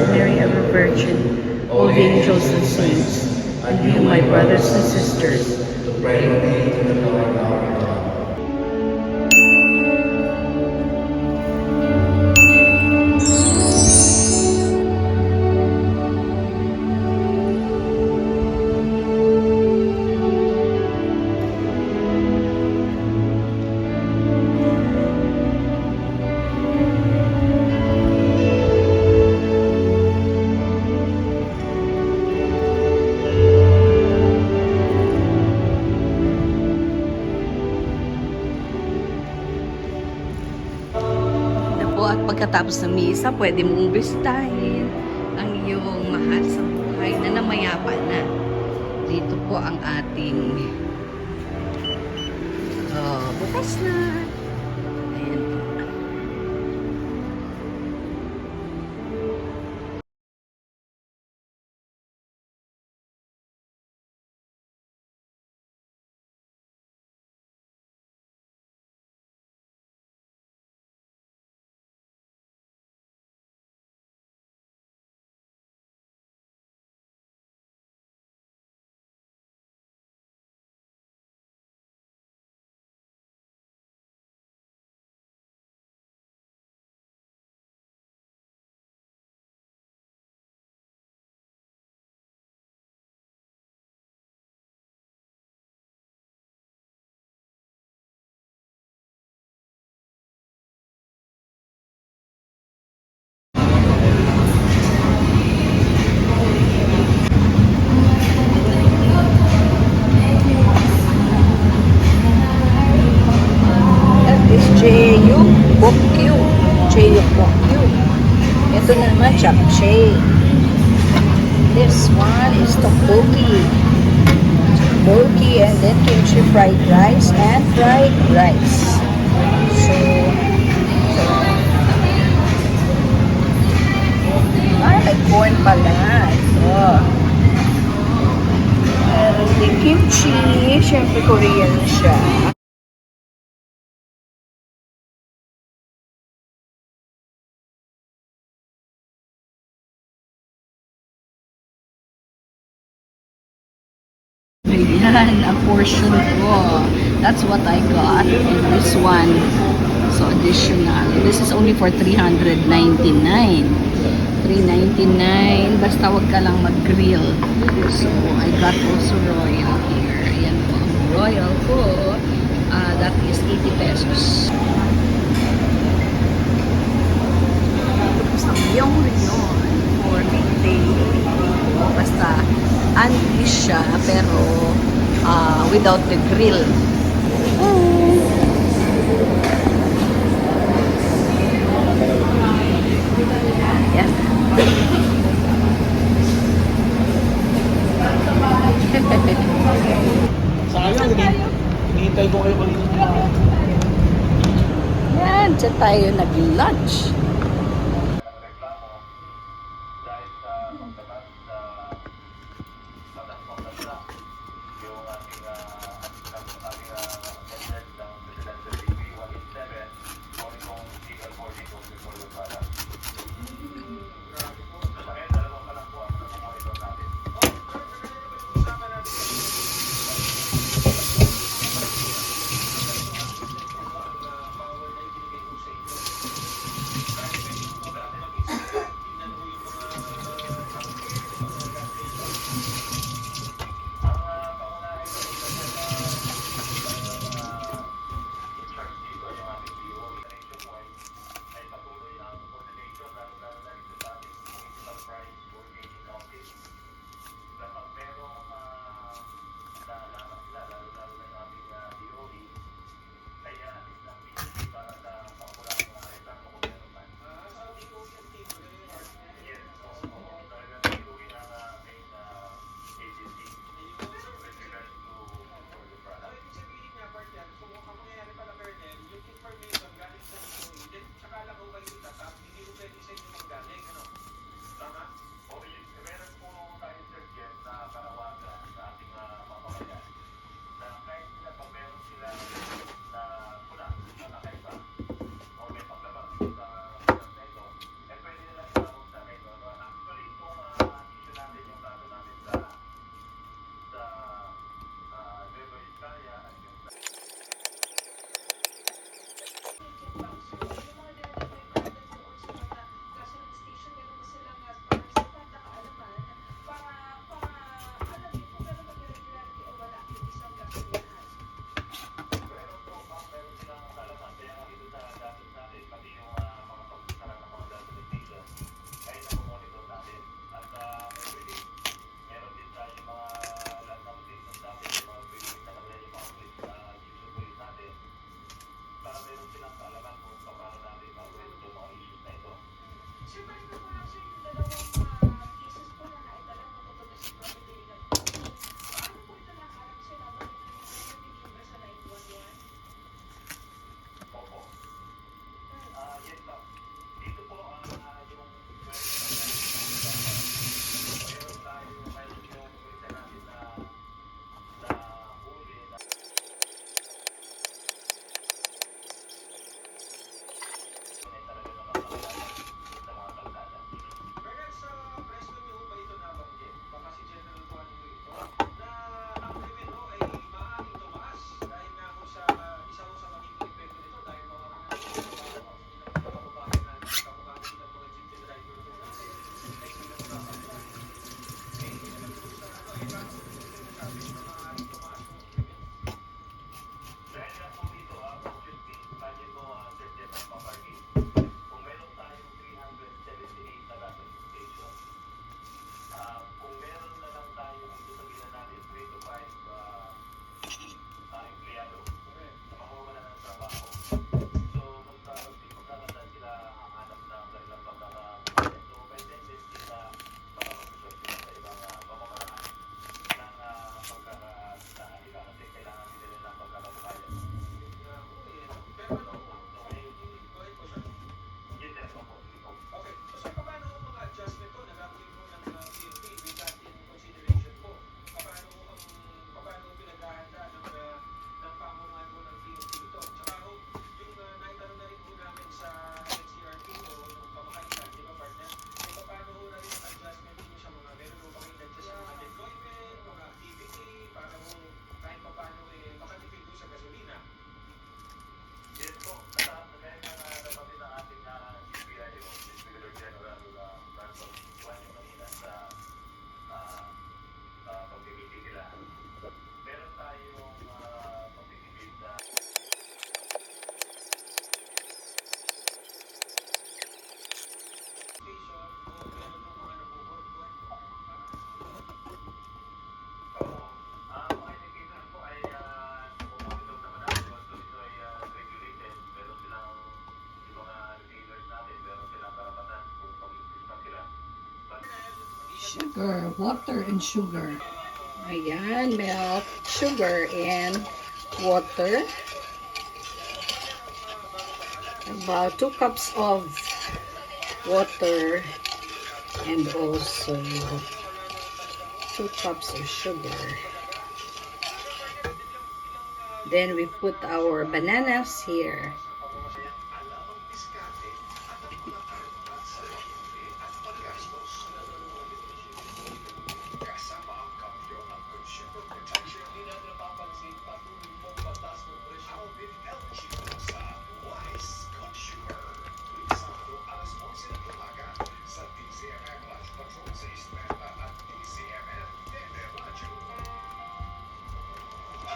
Blessed Mary, ever Virgin, all the angels and saints, and you, my brothers and sisters, to pray with me to the Lord our God. At pagkatapos ng misa, pwede mong bisitahin ang iyong mahal sa buhay na namayapa na. Dito po ang ating bukas na. Ayan po. Ito na naman, japchae. This one is tteokbokki. Tteokbokki, and then kimchi fried rice and fried rice. So may corn pala. Ito. Meron din kimchi. Siyempre, Korean siya. Ayan, a portion ko. That's what I got. And this one, so additional. This is only for $399. $399. Basta wag ka lang mag-grill. So, I got also royal here. Ayan po. Royal ko. That is 80 pesos. Yung Rinon for midday. Basta unfish siya, pero without the grill. Yan. Sayang, hinihintay ko kayo kanina. Yan, dyan tayo nag-lunch. Sugar, water and sugar. Ayan, milk, sugar, and water. About 2 cups of water and also 2 cups of sugar. Then we put our bananas here.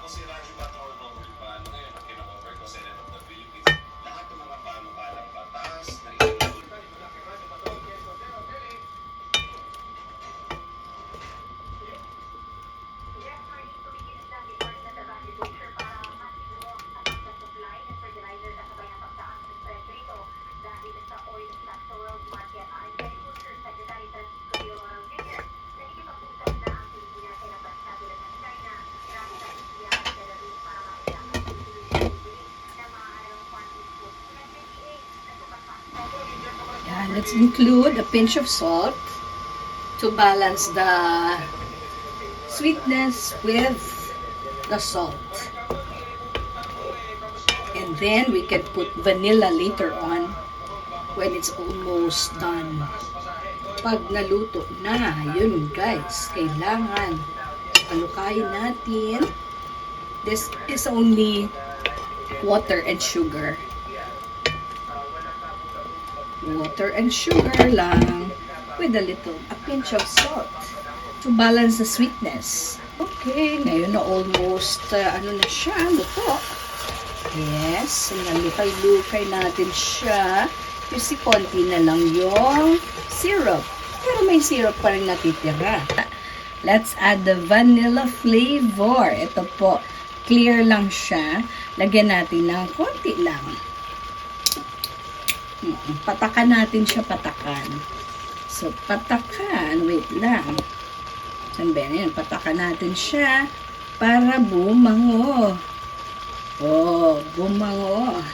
Ako si Radyo Bator Robert Pano ngayon ang kinakover ko sa Senate of the Philippines. Lahat ng mga panukalang batas na itinutulog. Let's include a pinch of salt to balance the sweetness with the salt. And then we can put vanilla later on when it's almost done. Pag naluto na, yun guys, kailangan palukayin natin. This is only water and sugar. Water and sugar lang with a pinch of salt to balance the sweetness. Okay, ngayon na almost ano na siya, luto. Yes, nalukay-lukay natin siya. You see, konti na lang yung syrup. Pero may syrup pa rin natitira. Let's add the vanilla flavor. Ito po, clear lang siya. Lagyan natin ng konti lang. Patakan natin siya, patakan. So, patakan. Wait lang. Saan ba yan? Patakan natin siya para bumango. Oh, bumango.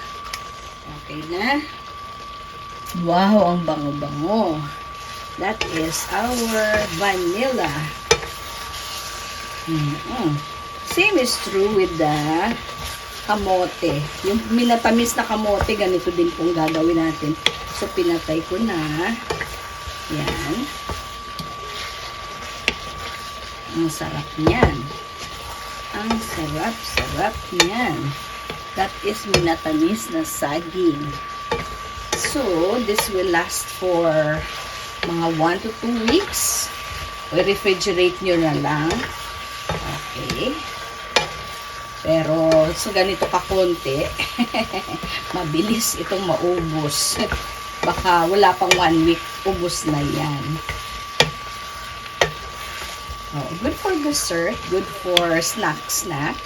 Okay na. Wow, ang bango-bango. That is our vanilla. Same is true with the kamote. Yung minatamis na kamote, ganito din pong gagawin natin. So, pinatay ko na. Yan. Ang sarap niyan. Ang sarap-sarap niyan. That is minatamis na saging. So, this will last for mga 1 to 2 weeks. I-refrigerate nyo na lang. Okay. Pero, sa ganito kakonti, mabilis itong maubos. Baka wala pang 1 week, ubos na yan. Oh, good for dessert, good for snack.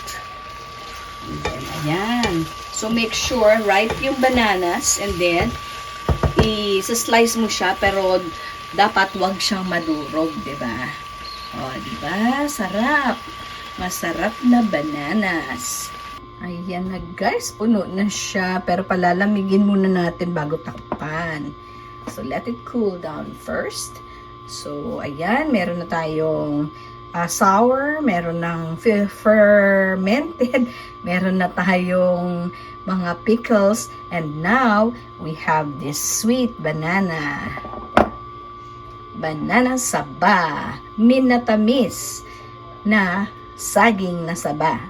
And then, ayan. So, make sure, ripe yung bananas, and then, i-slice mo siya, pero dapat wag siyang madurog, diba? Oh, diba? Sarap. Masarap na bananas. Ayan na guys, puno na siya. Pero palalamigin muna natin bago takpan. So, let it cool down first. So, ayan, meron na tayong sour, meron ng fermented, meron na tayong mga pickles, and now, we have this sweet banana. Banana saba. Minatamis na saging na saba.